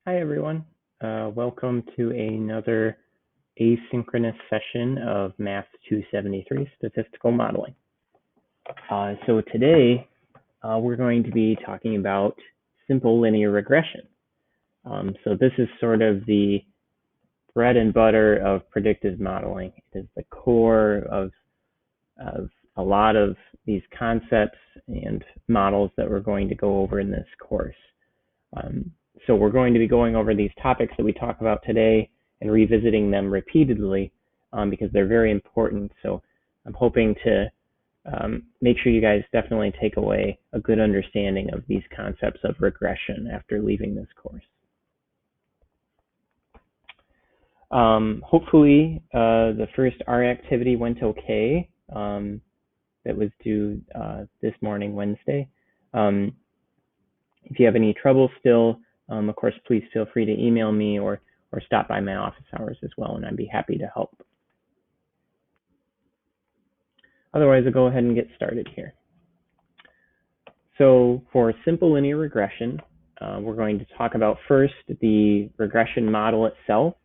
Hi, everyone. Welcome to another asynchronous session of Math 273 Statistical Modeling. So today we're going to be talking about simple linear regression. So this is sort of the bread and butter of predictive modeling. It is the core of a lot of these concepts and models that we're going to go over in this course. So we're going to be going over these topics that we talk about today and revisiting them repeatedly because they're very important. So I'm hoping to make sure you guys definitely take away a good understanding of these concepts of regression after leaving this course. Hopefully the first R activity went okay. That was due this morning, Wednesday. If you have any trouble still, of course, please feel free to email me or stop by my office hours as well, and I'd be happy to help. Otherwise, I'll go ahead and get started here. So for simple linear regression, we're going to talk about first the regression model itself,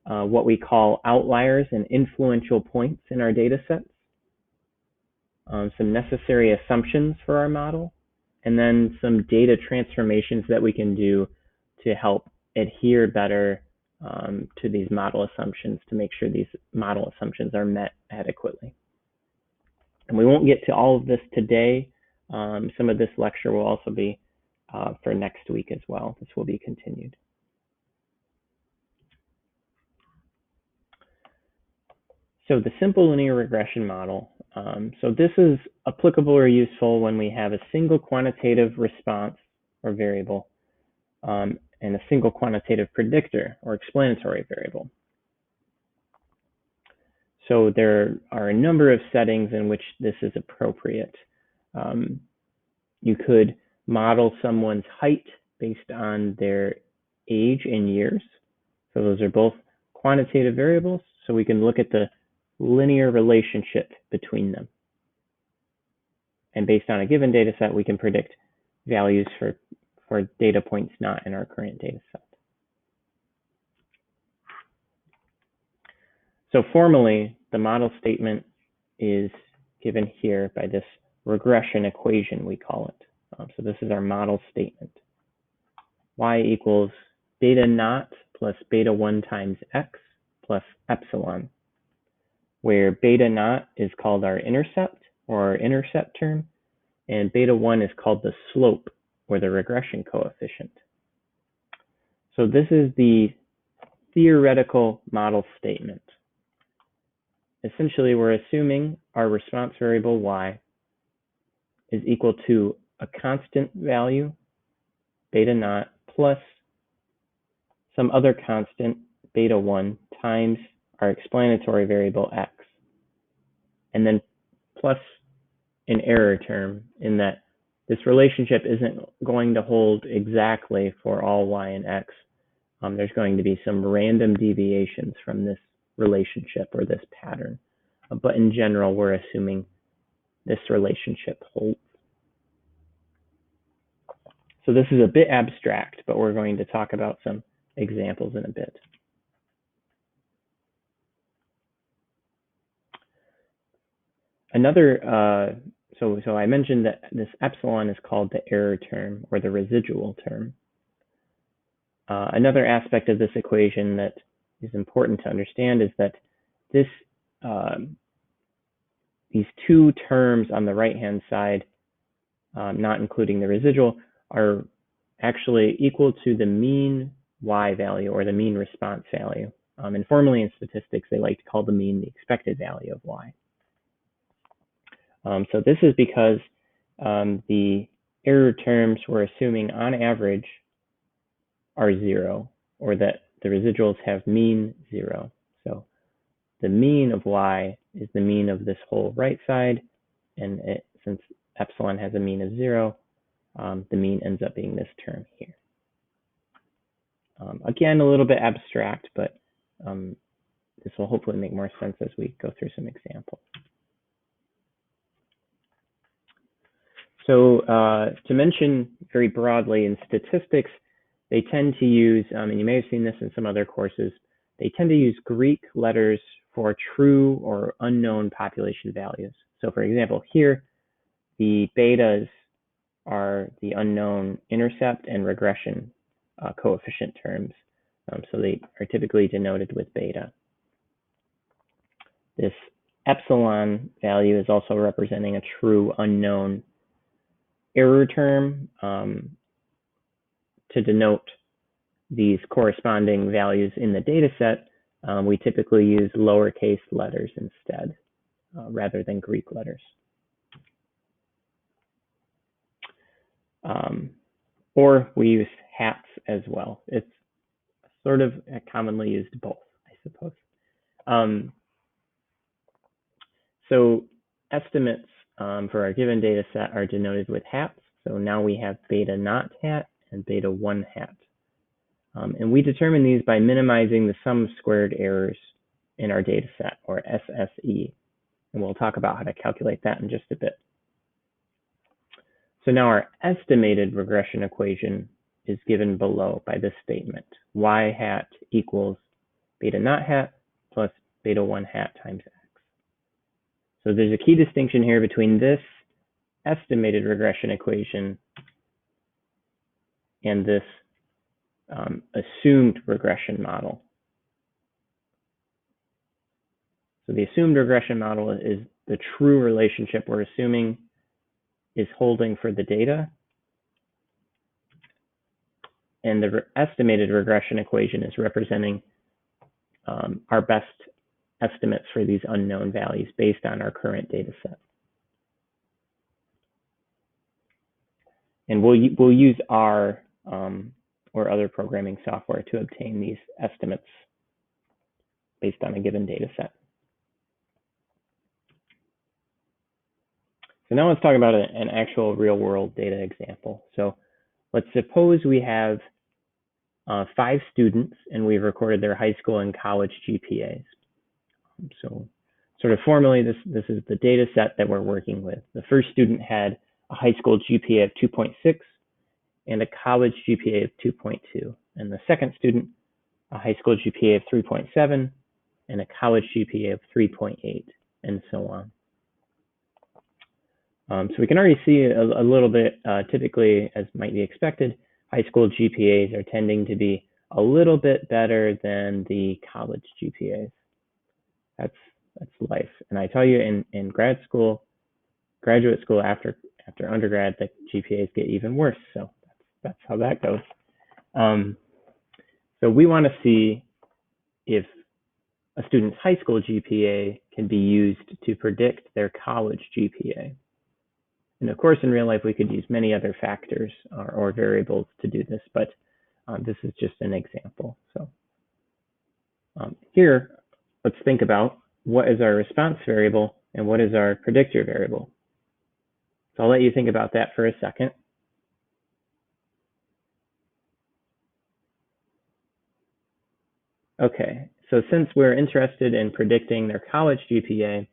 what we call outliers and influential points in our data sets, some necessary assumptions for our model, and then some data transformations that we can do to help adhere better to these model assumptions to make sure these model assumptions are met adequately. And we won't get to all of this today. Some of this lecture will also be for next week as well. This will be continued. So the simple linear regression model. So this is applicable or useful when we have a single quantitative response or variable and a single quantitative predictor or explanatory variable. So there are a number of settings in which this is appropriate. You could model someone's height based on their age in years. So those are both quantitative variables. So we can look at the linear relationship between them. And based on a given data set, we can predict values for data points not in our current data set. So formally, the model statement is given here by this regression equation, we call it. So this is our model statement. Y equals beta naught plus beta 1 times x plus epsilon, where beta naught is called our intercept or our intercept term, and beta 1 is called the slope or the regression coefficient. So this is the theoretical model statement. Essentially, we're assuming our response variable y is equal to a constant value, beta naught, plus some other constant, beta 1, times our explanatory variable x, and then plus an error term in that this relationship isn't going to hold exactly for all y and x. There's going to be some random deviations from this relationship or this pattern. But in general, we're assuming this relationship holds. So this is a bit abstract, but we're going to talk about some examples in a bit. Another, so I mentioned that this epsilon is called the error term or the residual term. Another aspect of this equation that is important to understand is that this these two terms on the right-hand side, not including the residual, are actually equal to the mean y value or the mean response value. And formally in statistics, they like to call the mean the expected value of y. So this is because the error terms we're assuming on average are 0, or that the residuals have mean 0. So the mean of y is the mean of this whole right side, and since epsilon has a mean of 0, the mean ends up being this term here. Again, a little bit abstract, but this will hopefully make more sense as we go through some examples. So to mention very broadly, in statistics, they tend to use, and you may have seen this in some other courses, they tend to use Greek letters for true or unknown population values. So for example, here, the betas are the unknown intercept and regression coefficient terms. So they are typically denoted with beta. This epsilon value is also representing a true unknown error term to denote these corresponding values in the data set. We typically use lowercase letters instead, rather than Greek letters. Or we use hats as well. It's sort of commonly used both, I suppose. So estimates for our given data set are denoted with hats. So now we have beta naught hat and beta 1 hat. And we determine these by minimizing the sum of squared errors in our data set, or SSE. And we'll talk about how to calculate that in just a bit. So now our estimated regression equation is given below by this statement. Y hat equals beta naught hat plus beta 1 hat times x. So there's a key distinction here between this estimated regression equation and this assumed regression model. So the assumed regression model is the true relationship we're assuming is holding for the data. And the estimated regression equation is representing our best estimates for these unknown values based on our current data set. And we'll use R or other programming software to obtain these estimates based on a given data set. So now let's talk about an actual real-world data example. So let's suppose we have 5 students and we've recorded their high school and college GPAs. So sort of formally, this is the data set that we're working with. The first student had a high school GPA of 2.6 and a college GPA of 2.2. And the second student, a high school GPA of 3.7 and a college GPA of 3.8, and so on. So we can already see a little bit, typically, as might be expected, high school GPAs are tending to be a little bit better than the college GPAs. That's life. And I tell you, in graduate school, after undergrad, the GPAs get even worse. So that's how that goes. So we want to see if a student's high school GPA can be used to predict their college GPA. And of course, in real life, we could use many other factors or variables to do this, but this is just an example. So here, let's think about what is our response variable and what is our predictor variable. So I'll let you think about that for a second. Okay, so since we're interested in predicting their college GPA,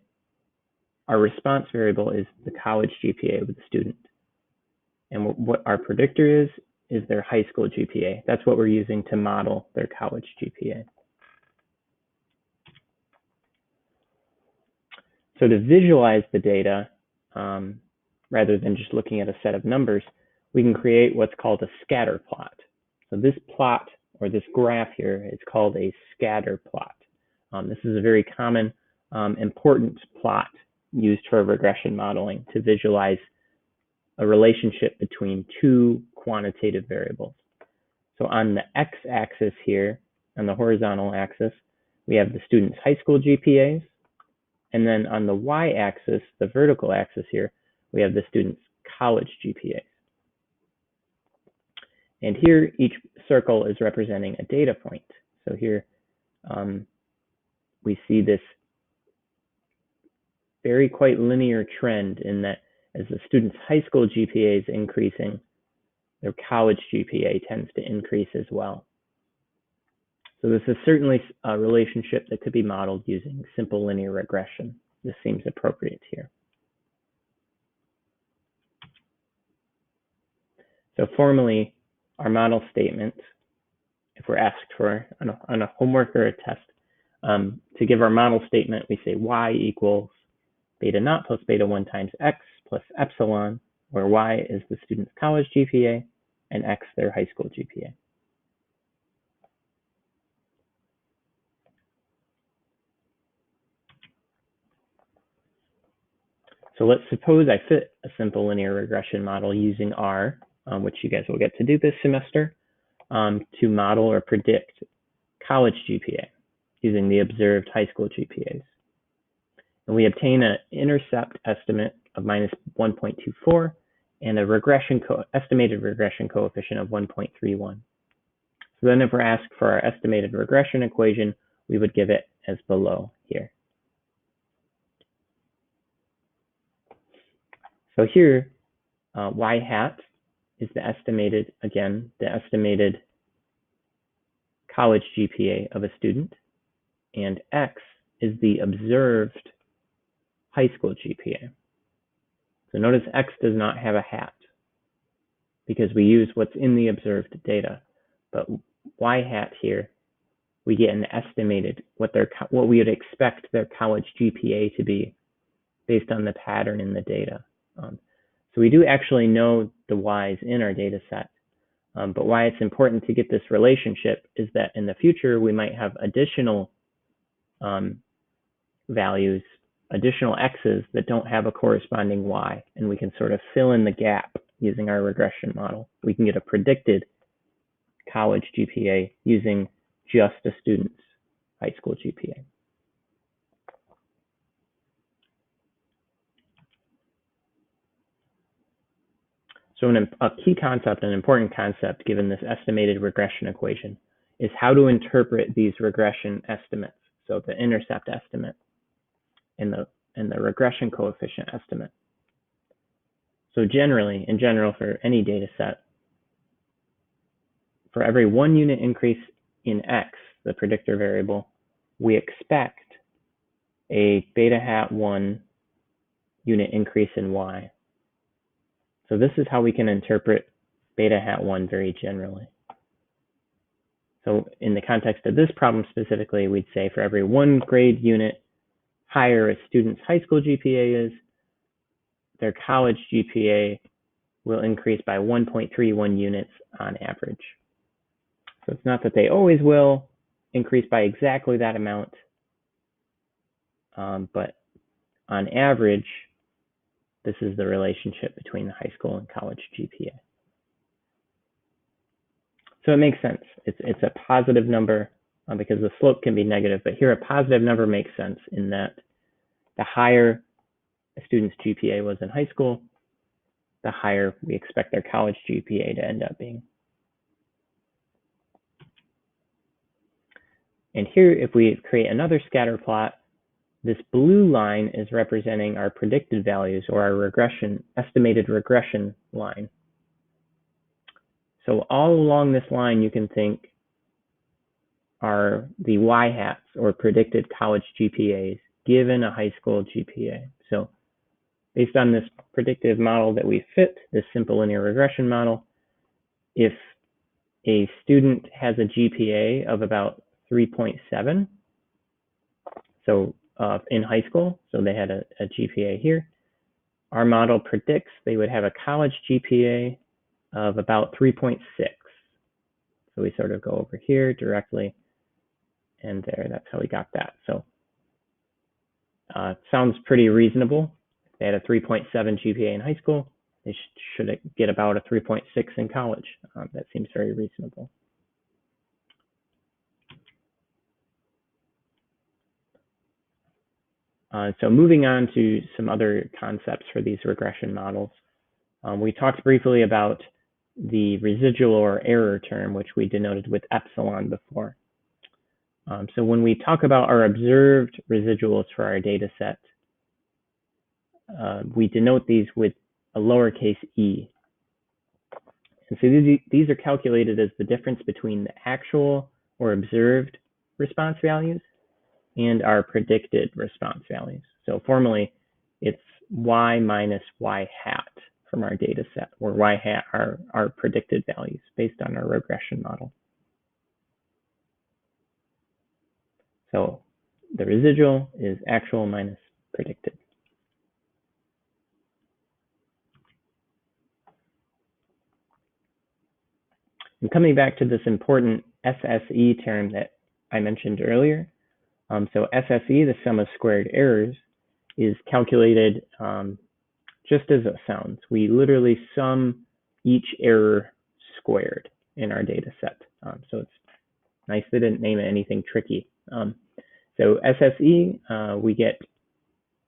our response variable is the college GPA of the student. And what our predictor is their high school GPA. That's what we're using to model their college GPA. So to visualize the data, rather than just looking at a set of numbers, we can create what's called a scatter plot. So this plot, or this graph here, is called a scatter plot. This is a very common, important plot used for regression modeling to visualize a relationship between 2 quantitative variables. So on the x-axis here, on the horizontal axis, we have the student's high school GPAs. And then on the y-axis, the vertical axis here, we have the student's college GPAs. And here, each circle is representing a data point. So here, we see this very quite linear trend in that as the student's high school GPA is increasing, their college GPA tends to increase as well. So this is certainly a relationship that could be modeled using simple linear regression. This seems appropriate here. So formally, our model statement, if we're asked for on a homework or a test, to give our model statement, we say y equals beta naught plus beta 1 times x plus epsilon, where y is the student's college GPA and x their high school GPA. So let's suppose I fit a simple linear regression model using R, which you guys will get to do this semester, to model or predict college GPA using the observed high school GPAs. And we obtain an intercept estimate of minus 1.24 and a estimated regression coefficient of 1.31. So then if we're asked for our estimated regression equation, we would give it as below here. So here, y hat is the estimated, again, the estimated college GPA of a student, and x is the observed high school GPA. So notice x does not have a hat because we use what's in the observed data. But y hat here, we get an estimated what we would expect their college GPA to be based on the pattern in the data. So we do actually know the y's in our data set, but why it's important to get this relationship is that in the future we might have additional values, additional x's that don't have a corresponding y, and we can sort of fill in the gap using our regression model. We can get a predicted college GPA using just a student's high school GPA. So a key concept, an important concept given this estimated regression equation, is how to interpret these regression estimates. So the intercept estimate and the regression coefficient estimate. So in general, for any data set, for every 1 unit increase in x, the predictor variable, we expect a beta hat 1 unit increase in y. So this is how we can interpret beta hat 1 very generally. So in the context of this problem specifically, we'd say for every 1 grade unit higher a student's high school GPA is, their college GPA will increase by 1.31 units on average. So it's not that they always will increase by exactly that amount, but on average, this is the relationship between the high school and college GPA. So it makes sense. It's a positive number because the slope can be negative, but here a positive number makes sense in that the higher a student's GPA was in high school, the higher we expect their college GPA to end up being. And here, if we create another scatter plot, this blue line is representing our predicted values or our estimated regression line. So all along this line, you can think are the y hats or predicted college GPAs given a high school GPA. So based on this predictive model that we fit, this simple linear regression model, if a student has a GPA of about 3.7, so in high school, so they had a GPA here, our model predicts they would have a college GPA of about 3.6. So we sort of go over here directly and there, that's how we got that. So sounds pretty reasonable. If they had a 3.7 GPA in high school, they should get about a 3.6 in college. That seems very reasonable. So moving on to some other concepts for these regression models. We talked briefly about the residual or error term, which we denoted with epsilon before. So when we talk about our observed residuals for our data set, we denote these with a lowercase e. And so these are calculated as the difference between the actual or observed response values and our predicted response values. So formally, it's y minus y hat from our data set, where y hat are our predicted values based on our regression model. So the residual is actual minus predicted. And coming back to this important SSE term that I mentioned earlier, so SSE, the sum of squared errors, is calculated just as it sounds. We literally sum each error squared in our data set. So it's nice they didn't name it anything tricky. So SSE, we get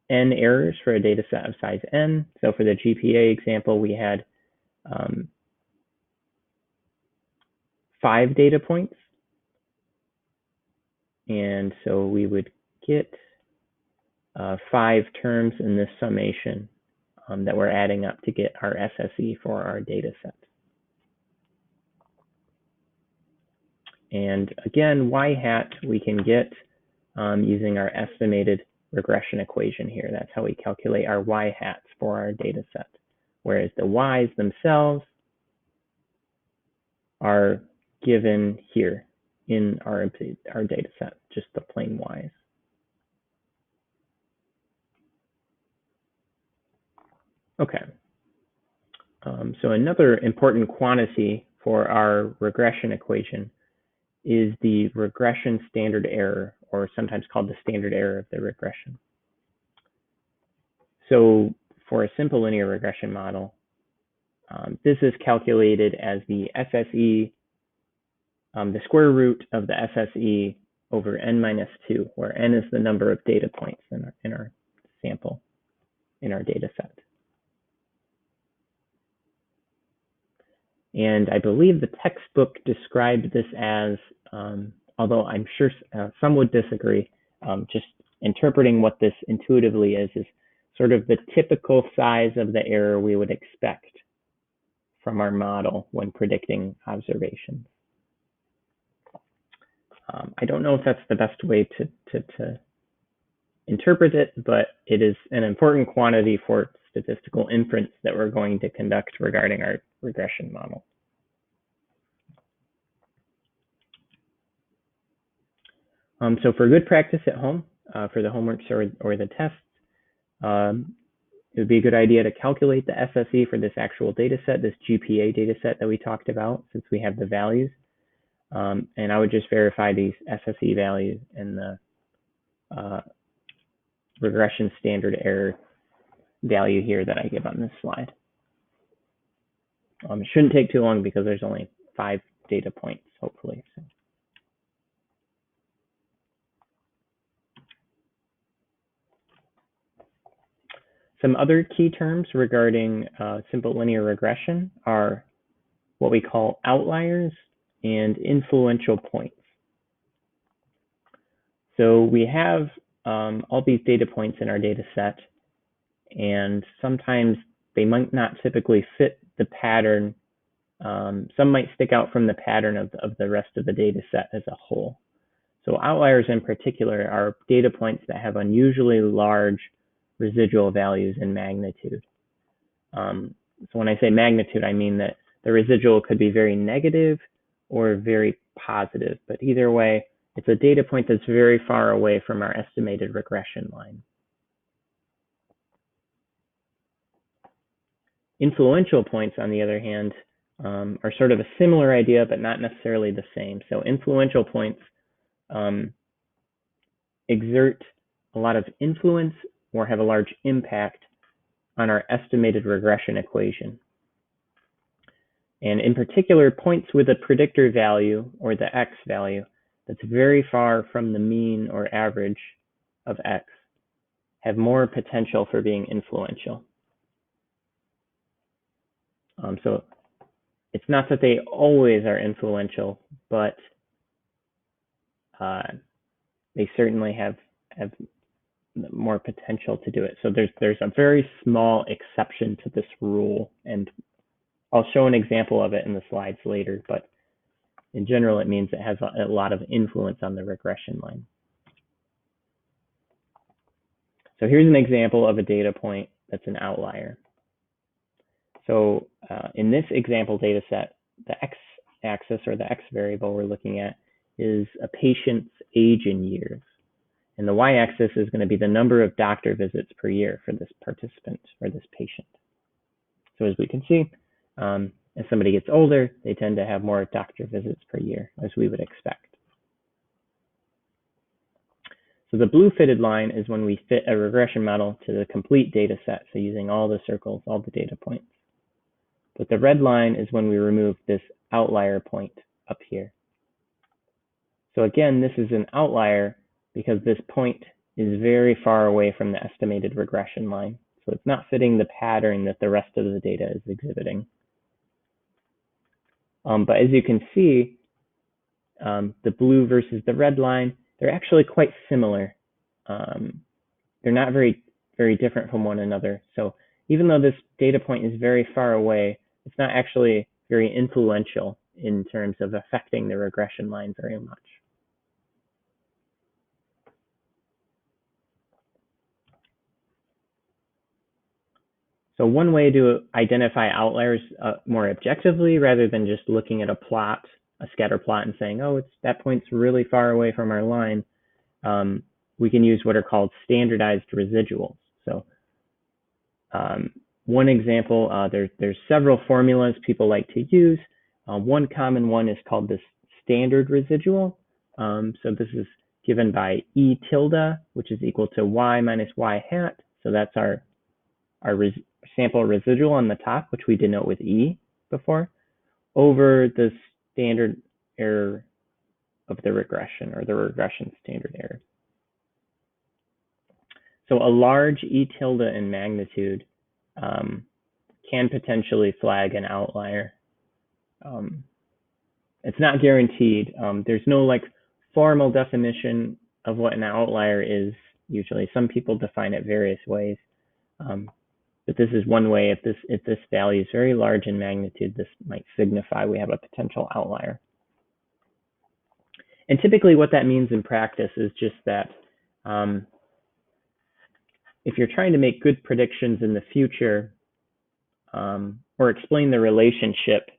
n errors for a data set of size n. So for the GPA example, we had 5 data points. And so we would get 5 terms in this summation that we're adding up to get our SSE for our data set. And again, y hat we can get using our estimated regression equation here. That's how we calculate our y hats for our data set. Whereas the y's themselves are given here in our data set, just the plain y's. Okay. So another important quantity for our regression equation is the regression standard error, or sometimes called the standard error of the regression. So for a simple linear regression model, this is calculated as the SSE, the square root of the SSE over n minus 2, where n is the number of data points in our sample, in our data set. And I believe the textbook described this as, although I'm sure some would disagree, just interpreting what this intuitively is sort of the typical size of the error we would expect from our model when predicting observations. I don't know if that's the best way to interpret it, but it is an important quantity for statistical inference that we're going to conduct regarding our regression model. So for good practice at home, for the homeworks or the tests, it would be a good idea to calculate the SSE for this actual data set, this GPA data set that we talked about, since we have the values. And I would just verify these SSE values and the regression standard error value here that I give on this slide. It shouldn't take too long because there's only 5 data points, hopefully. So. Some other key terms regarding simple linear regression are what we call outliers and influential points. So we have all these data points in our data set, and sometimes they might not typically fit the pattern. Some might stick out from the pattern of the rest of the data set as a whole. So outliers in particular are data points that have unusually large residual values in magnitude. So when I say magnitude, I mean that the residual could be very negative or very positive, but either way, it's a data point that's very far away from our estimated regression line. Influential points, on the other hand, are sort of a similar idea, but not necessarily the same. So influential points exert a lot of influence or have a large impact on our estimated regression equation. And in particular, points with a predictor value, or the x value, that's very far from the mean or average of x have more potential for being influential. So it's not that they always are influential, but they certainly have more potential to do it. So there's a very small exception to this rule, and I'll show an example of it in the slides later, but in general, it means it has a lot of influence on the regression line. So here's an example of a data point that's an outlier. So in this example data set, the x-axis or the x variable we're looking at is a patient's age in years. And the y-axis is going to be the number of doctor visits per year for this participant or this patient. So as we can see, as somebody gets older, they tend to have more doctor visits per year, as we would expect. So the blue fitted line is when we fit a regression model to the complete data set, so using all the circles, all the data points. But the red line is when we remove this outlier point up here. So again, this is an outlier because this point is very far away from the estimated regression line. So it's not fitting the pattern that the rest of the data is exhibiting. But as you can see, the blue versus the red line, they're actually quite similar. They're not very different from one another. So even though this data point is very far away, it's not actually very influential in terms of affecting the regression line very much. So one way to identify outliers more objectively, rather than just looking at a plot, a scatter plot, and saying, oh, that point's really far away from our line, we can use what are called standardized residuals. So one example, there's several formulas people like to use. One common one is called this standard residual. So this is given by E tilde, which is equal to Y minus Y hat. So that's our sample residual on the top, which we denote with E before, over the standard error of the regression, or the regression standard error. So a large E tilde in magnitude can potentially flag an outlier. It's not guaranteed. There's no like formal definition of what an outlier is. Usually, some people define it various ways. But this is one way. If this value is very large in magnitude, this might signify we have a potential outlier. And typically what that means in practice is just that if you're trying to make good predictions in the future, or explain the relationship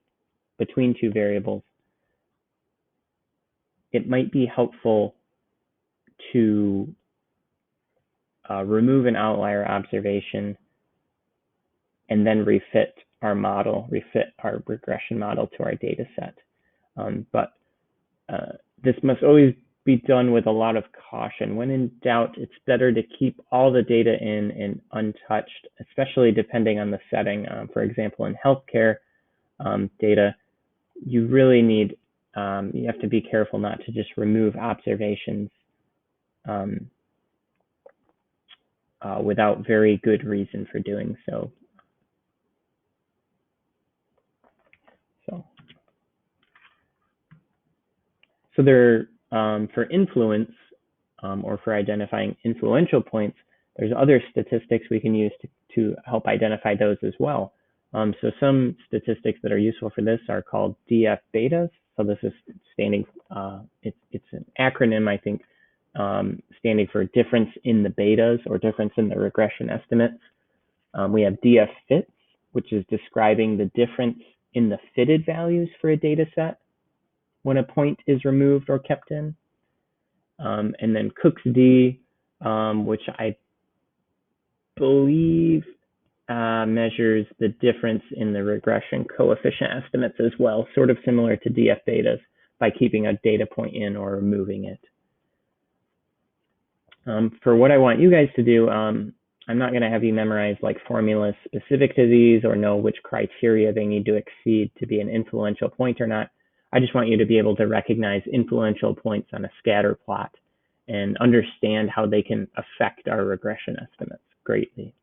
between two variables, it might be helpful to remove an outlier observation and then refit our model, refit our regression model to our data set. But this must always be done with a lot of caution. When in doubt, it's better to keep all the data in and untouched, especially depending on the setting. For example, in healthcare data, you really need, you have to be careful not to just remove observations without very good reason for doing so. So there, for influence, or for identifying influential points, there's other statistics we can use to help identify those as well. So some statistics that are useful for this are called DF betas. So this is standing, it's an acronym, I think, standing for difference in the betas, or difference in the regression estimates. We have DF fits, which is describing the difference in the fitted values for a data set when a point is removed or kept in. And then Cook's D, which I believe measures the difference in the regression coefficient estimates as well, sort of similar to DF betas, by keeping a data point in or removing it. For what I want you guys to do, I'm not going to have you memorize like formulas specific to these or know which criteria they need to exceed to be an influential point or not. I just want you to be able to recognize influential points on a scatter plot and understand how they can affect our regression estimates greatly.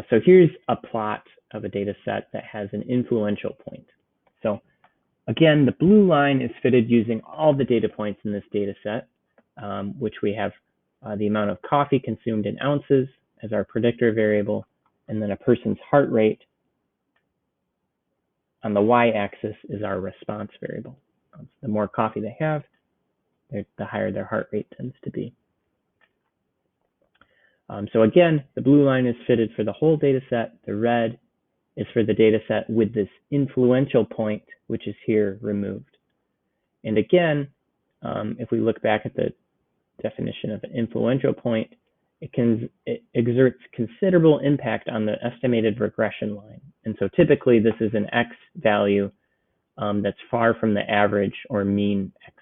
So here's a plot of a data set that has an influential point. So again, the blue line is fitted using all the data points in this data set, which we have the amount of coffee consumed in ounces as our predictor variable, and then a person's heart rate on the y-axis is our response variable. The more coffee they have, the higher their heart rate tends to be. So again, the blue line is fitted for the whole data set. The red is for the data set with this influential point, which is here removed. And again, if we look back at the definition of an influential point, it exerts considerable impact on the estimated regression line. And so typically this is an X value that's far from the average or mean X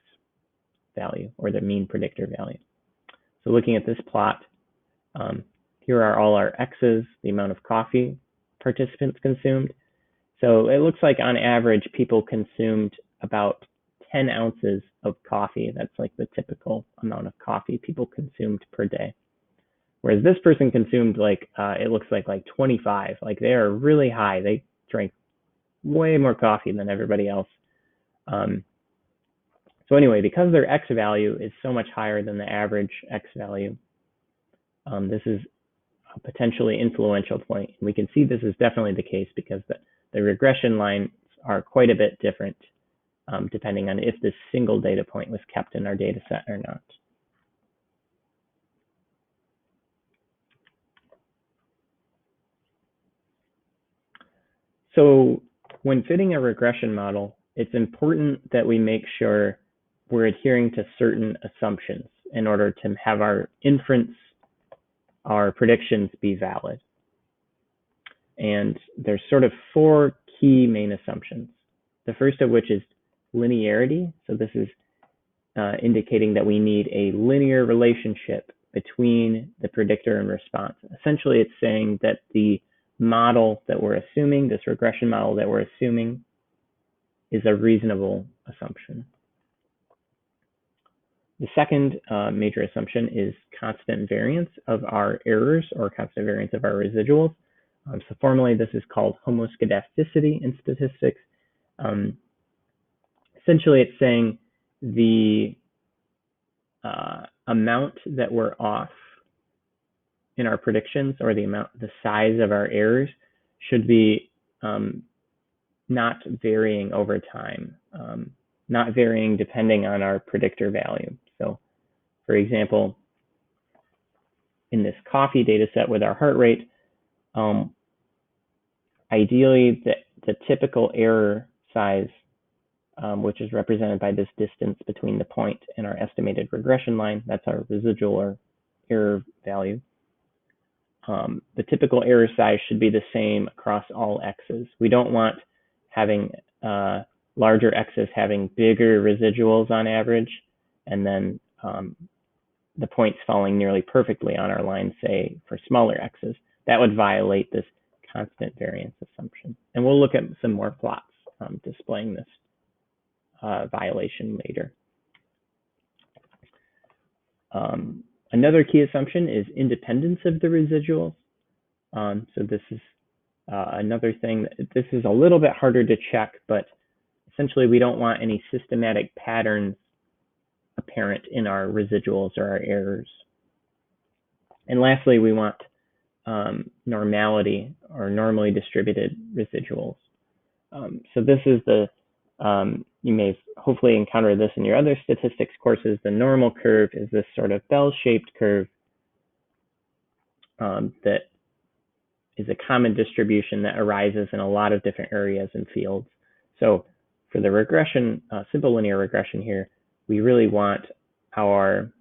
value, or the mean predictor value. So looking at this plot, here are all our X's, the amount of coffee participants consumed. So it looks like on average people consumed about 10 ounces of coffee. That's like the typical amount of coffee people consumed per day. Whereas this person consumed it looks like 25. Like they are really high. They drank way more coffee than everybody else. So anyway, because their X value is so much higher than the average X value, this is a potentially influential point. And we can see this is definitely the case because the regression lines are quite a bit different depending on if this single data point was kept in our data set or not. So when fitting a regression model, it's important that we make sure we're adhering to certain assumptions in order to have our inference, our predictions be valid. And there's sort of 4 key main assumptions. The first of which is linearity. So this is indicating that we need a linear relationship between the predictor and response. Essentially, it's saying that the model that we're assuming, this regression model that we're assuming, is a reasonable assumption. The second major assumption is constant variance of our errors or constant variance of our residuals. So formally, this is called homoscedasticity in statistics. Essentially, it's saying the amount that we're off in our predictions, or the size of our errors, should be not varying over time, not varying depending on our predictor value. So, for example, in this coffee data set with our heart rate, ideally the typical error size, which is represented by this distance between the point and our estimated regression line, that's our residual or error value. The typical error size should be the same across all X's. We don't want having larger X's having bigger residuals on average, and then the points falling nearly perfectly on our line, say, for smaller X's. That would violate this constant variance assumption. And we'll look at some more plots displaying this violation later. Another key assumption is independence of the residuals. So this is another thing. This is a little bit harder to check, but essentially we don't want any systematic patterns apparent in our residuals or our errors. And lastly, we want normality or normally distributed residuals. So this is you may hopefully encounter this in your other statistics courses. The normal curve is this sort of bell-shaped curve that is a common distribution that arises in a lot of different areas and fields. So for the regression, simple linear regression here, we really want our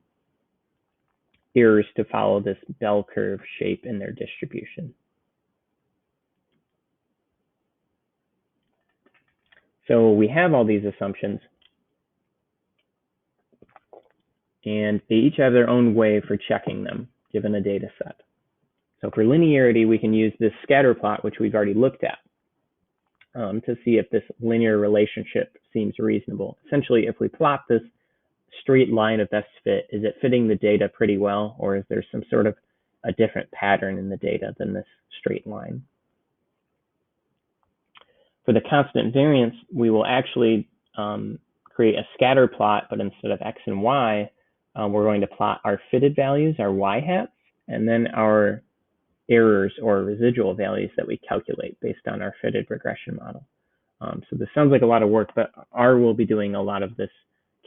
errors to follow this bell curve shape in their distribution. So we have all these assumptions, and they each have their own way for checking them given a data set. So for linearity, we can use this scatter plot, which we've already looked at, to see if this linear relationship seems reasonable. Essentially, if we plot this straight line of best fit, is it fitting the data pretty well, or is there some sort of a different pattern in the data than this straight line? For the constant variance, we will actually create a scatter plot, but instead of X and Y, we're going to plot our fitted values, our Y hats, and then our errors or residual values that we calculate based on our fitted regression model. So this sounds like a lot of work, but R will be doing a lot of this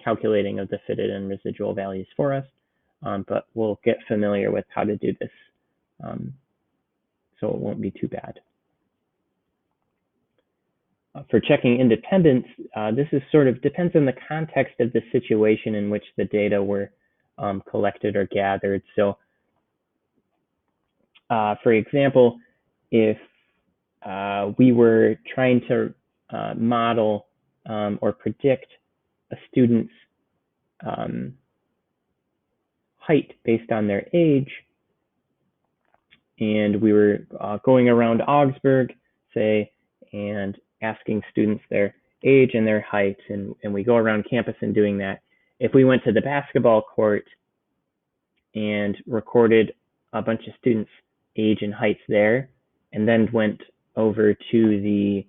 calculating of the fitted and residual values for us, but we'll get familiar with how to do this so it won't be too bad. For checking independence, this is sort of depends on the context of the situation in which the data were collected or gathered. So, for example, if we were trying to model or predict a student's height based on their age, and we were going around Augsburg, say, and asking students their age and their height, and we go around campus and doing that. If we went to the basketball court and recorded a bunch of students' age and heights there, and then went over to the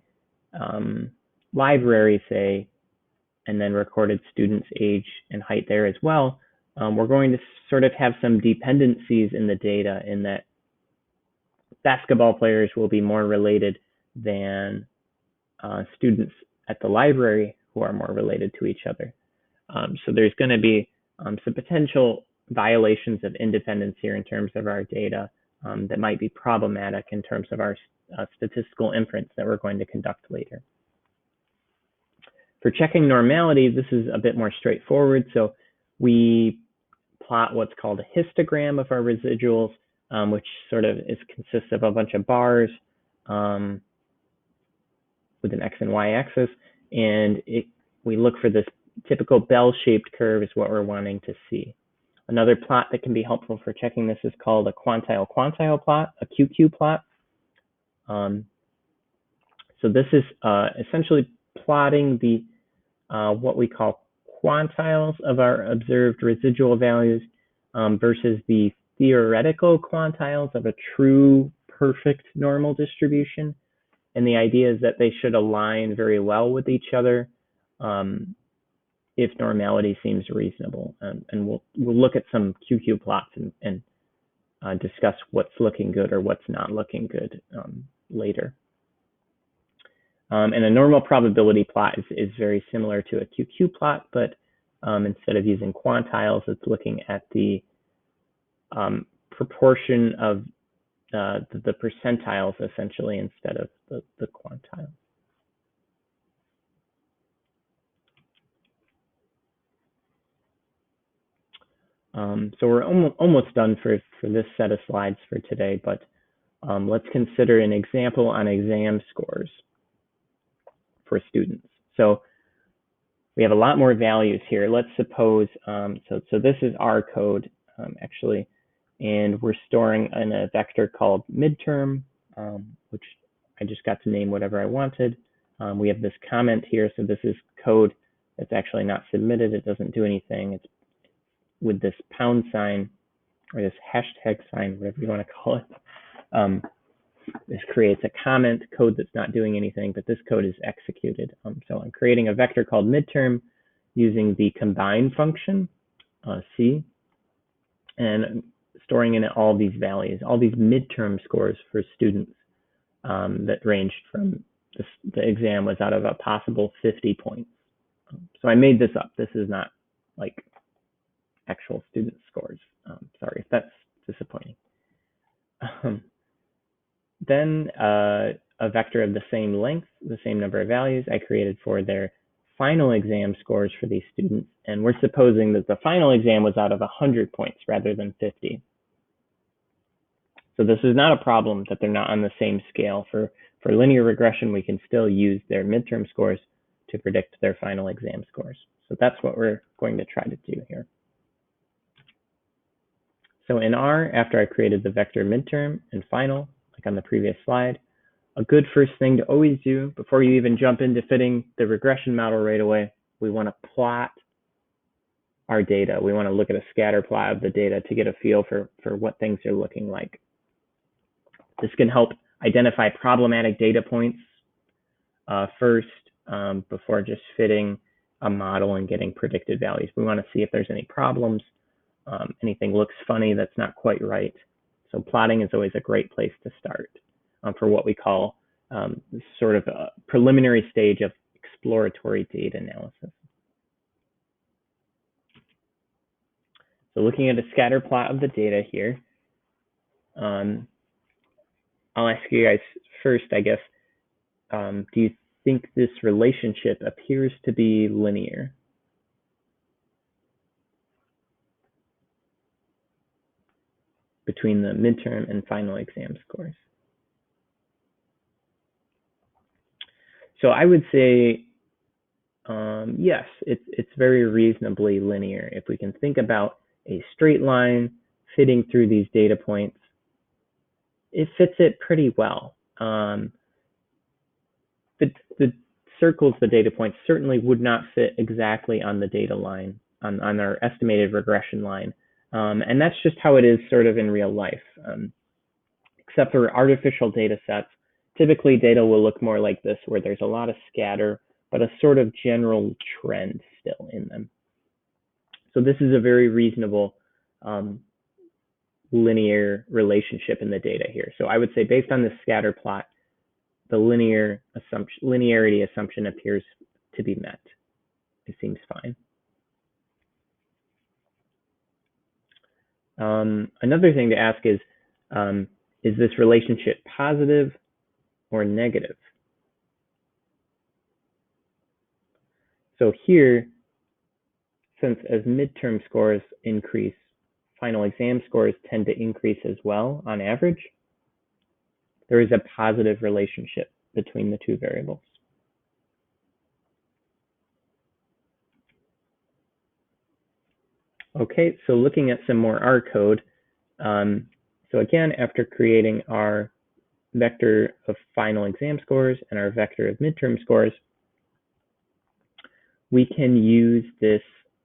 library, say, and then recorded students' age and height there as well, we're going to sort of have some dependencies in the data in that basketball players will be more related than students at the library who are more related to each other. So there's going to be some potential violations of independence here in terms of our data that might be problematic in terms of our statistical inference that we're going to conduct later. For checking normality, this is a bit more straightforward. So we plot what's called a histogram of our residuals, which sort of consists of a bunch of bars with an X and Y axis, and we look for this typical bell-shaped curve is what we're wanting to see. Another plot that can be helpful for checking this is called a quantile-quantile plot, a QQ plot. So this is essentially plotting the what we call quantiles of our observed residual values versus the theoretical quantiles of a true perfect normal distribution. And the idea is that they should align very well with each other if normality seems reasonable. And we'll look at some QQ plots and discuss what's looking good or what's not looking good later. And a normal probability plot is very similar to a QQ plot, but instead of using quantiles, it's looking at the proportion of the percentiles essentially instead of the quantiles. So we're almost done for this set of slides for today, but let's consider an example on exam scores for students. So we have a lot more values here. Let's suppose, so this is our code actually, and we're storing in a vector called midterm, which I just got to name whatever I wanted. We have this comment here, so this is code that's actually not submitted. It doesn't do anything. It's with this pound sign or this hashtag sign, whatever you want to call it. This creates a comment code that's not doing anything, but this code is executed. So I'm creating a vector called midterm using the combine function, C, and storing in it all these values, all these midterm scores for students that ranged from the exam was out of a possible 50 points. So I made this up. This is not like actual student scores. Sorry if that's disappointing. Then a vector of the same length, the same number of values I created for their final exam scores for these students. And we're supposing that the final exam was out of 100 points rather than 50. So this is not a problem that they're not on the same scale. For linear regression, we can still use their midterm scores to predict their final exam scores. So that's what we're going to try to do here. So in R, after I created the vector midterm and final, like on the previous slide, a good first thing to always do before you even jump into fitting the regression model right away, we want to plot our data. We want to look at a scatter plot of the data to get a feel for what things are looking like. This can help identify problematic data points first before just fitting a model and getting predicted values. We want to see if there's any problems, anything looks funny that's not quite right. So plotting is always a great place to start for what we call sort of a preliminary stage of exploratory data analysis. So looking at a scatter plot of the data here, I'll ask you guys first, I guess, do you think this relationship appears to be linear? Between the midterm and final exam scores? So I would say, yes, it's very reasonably linear. If we can think about a straight line fitting through these data points, it fits it pretty well. The circles, the data points, certainly would not fit exactly on the data line, on our estimated regression line. And that's just how it is sort of in real life. Except for artificial data sets, typically data will look more like this, where there's a lot of scatter, but a sort of general trend still in them. So this is a very reasonable linear relationship in the data here. So I would say, based on the scatter plot, the linearity assumption appears to be met. It seems fine. Another thing to ask is this relationship positive or negative? So here, since as midterm scores increase, final exam scores tend to increase as well on average, there is a positive relationship between the two variables. Okay, so looking at some more R code. So again, after creating our vector of final exam scores and our vector of midterm scores, we can use this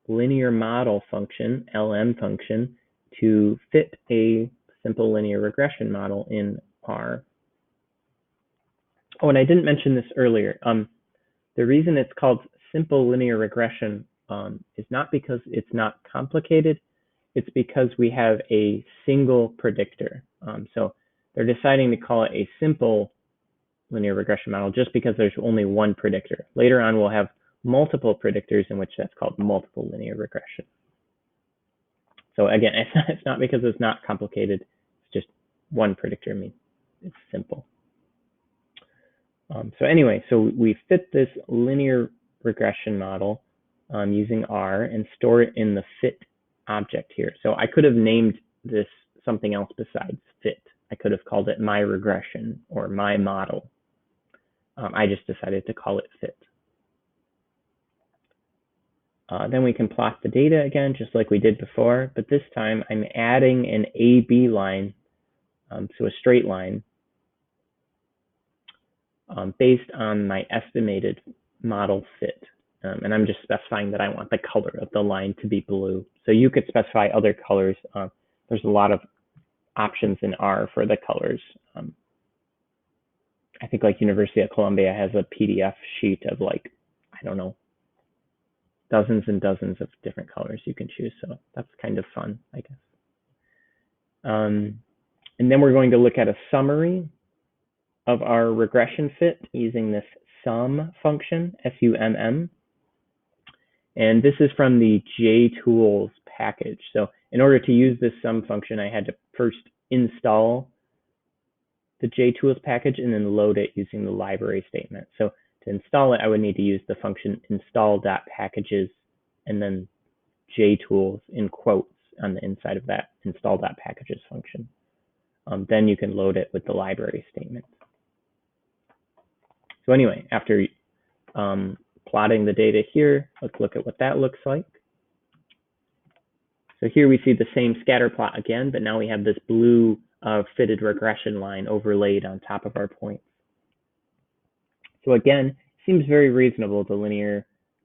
linear model function, LM function, to fit a simple linear regression model in R. Oh, and I didn't mention this earlier. The reason it's called simple linear regression is not because it's not complicated. It's because we have a single predictor. So they're deciding to call it a simple linear regression model just because there's only one predictor. Later on, we'll have multiple predictors, in which that's called multiple linear regression. So again, it's not because it's not complicated. It's just one predictor means it's simple. So anyway, so we fit this linear regression model using R and store it in the fit object here. So I could have named this something else besides fit. I could have called it my regression or my model. I just decided to call it fit. Then we can plot the data again, just like we did before, but this time I'm adding an AB line, so a straight line, based on my estimated model fit. And I'm just specifying that I want the color of the line to be blue. So you could specify other colors. There's a lot of options in R for the colors. I think like University of Columbia has a PDF sheet of like, I don't know, dozens and dozens of different colors you can choose. So that's kind of fun, I guess. And then we're going to look at a summary of our regression fit using this sum function, SUMM. And this is from the JTools package. So in order to use this sum function, I had to first install the JTools package and then load it using the library statement. So to install it, I would need to use the function install.packages and then JTools in quotes on the inside of that install.packages function. Then you can load it with the library statement. So anyway, after plotting the data here, let's look at what that looks like. So here we see the same scatter plot again, but now we have this blue fitted regression line overlaid on top of our points. So again, it seems very reasonable, the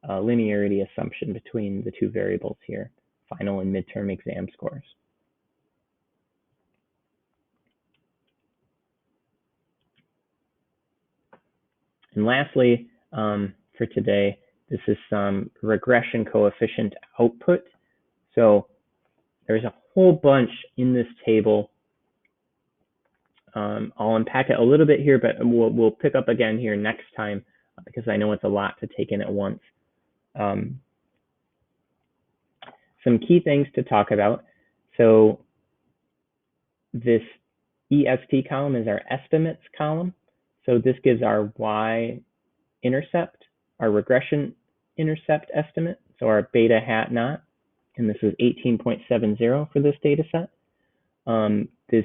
linearity assumption between the two variables here, final and midterm exam scores. And lastly, for today, this is some regression coefficient output. So there's a whole bunch in this table. I'll unpack it a little bit here, but we'll pick up again here next time because I know it's a lot to take in at once. Some key things to talk about. So this EST column is our estimates column. So this gives our y-intercept, our regression intercept estimate, so our beta hat naught, and this is 18.70 for this data set. This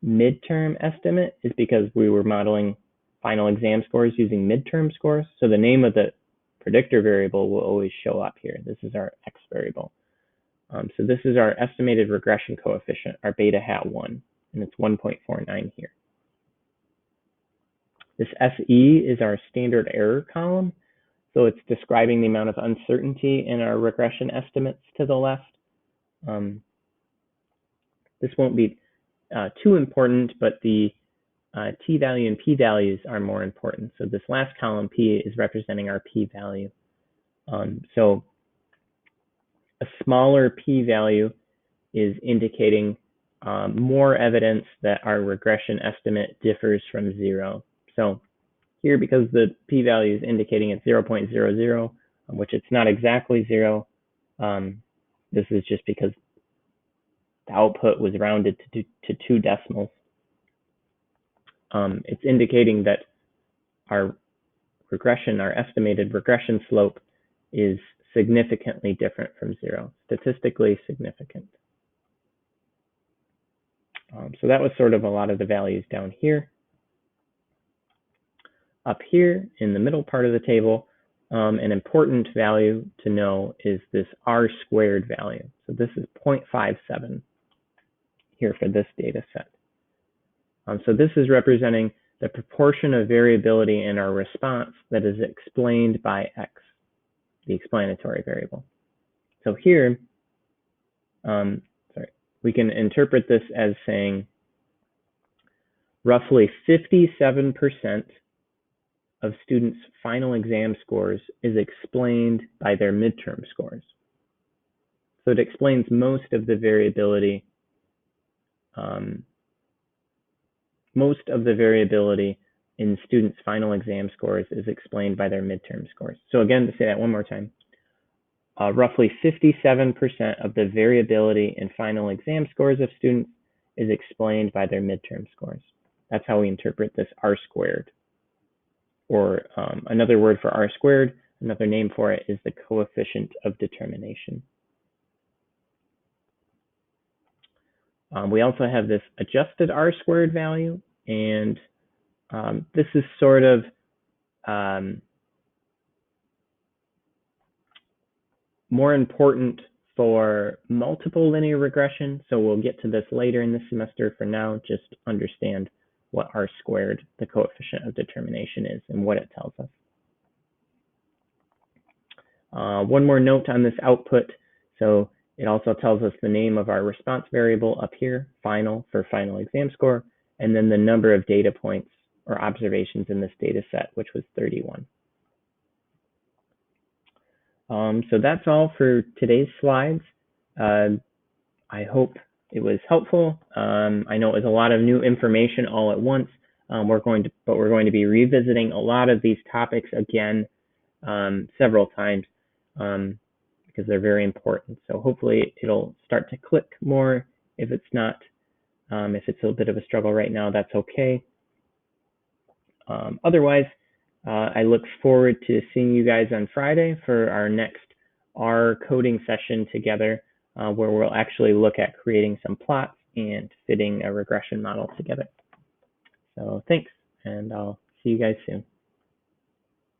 midterm estimate is because we were modeling final exam scores using midterm scores, so the name of the predictor variable will always show up here. This is our x variable. So this is our estimated regression coefficient, our beta hat 1, and it's 1.49 here. This SE is our standard error column, so it's describing the amount of uncertainty in our regression estimates to the left. This won't be too important, but the t-value and p-values are more important. So this last column, p, is representing our p-value. So a smaller p-value is indicating more evidence that our regression estimate differs from 0. So here, because the p-value is indicating it's 0.00, which it's not exactly 0, this is just because the output was rounded to 2 decimals. It's indicating that our regression, our estimated regression slope, is significantly different from 0, statistically significant. So that was sort of a lot of the values down here. Up here in the middle part of the table, an important value to know is this R squared value. So this is 0.57 here for this data set. So this is representing the proportion of variability in our response that is explained by x, the explanatory variable. So here, we can interpret this as saying roughly 57% of students' final exam scores is explained by their midterm scores. So it explains most of the variability. Most of the variability in students' final exam scores is explained by their midterm scores. So again, to say that one more time, roughly 57% of the variability in final exam scores of students is explained by their midterm scores. That's how we interpret this R squared. Or another word for R squared, another name for it is the coefficient of determination. We also have this adjusted R squared value, and this is sort of more important for multiple linear regression, so we'll get to this later in the semester. For now, just understand what R squared, the coefficient of determination, is and what it tells us. One more note on this output. So it also tells us the name of our response variable up here, final for final exam score, and then the number of data points or observations in this data set, which was 31. So that's all for today's slides. I hope it was helpful. I know it was a lot of new information all at once. We're going to be revisiting a lot of these topics again several times because they're very important. So hopefully it'll start to click more. If it's not, if it's a bit of a struggle right now, that's okay. Otherwise, I look forward to seeing you guys on Friday for our next R coding session together, where we'll actually look at creating some plots and fitting a regression model together. So thanks, and I'll see you guys soon.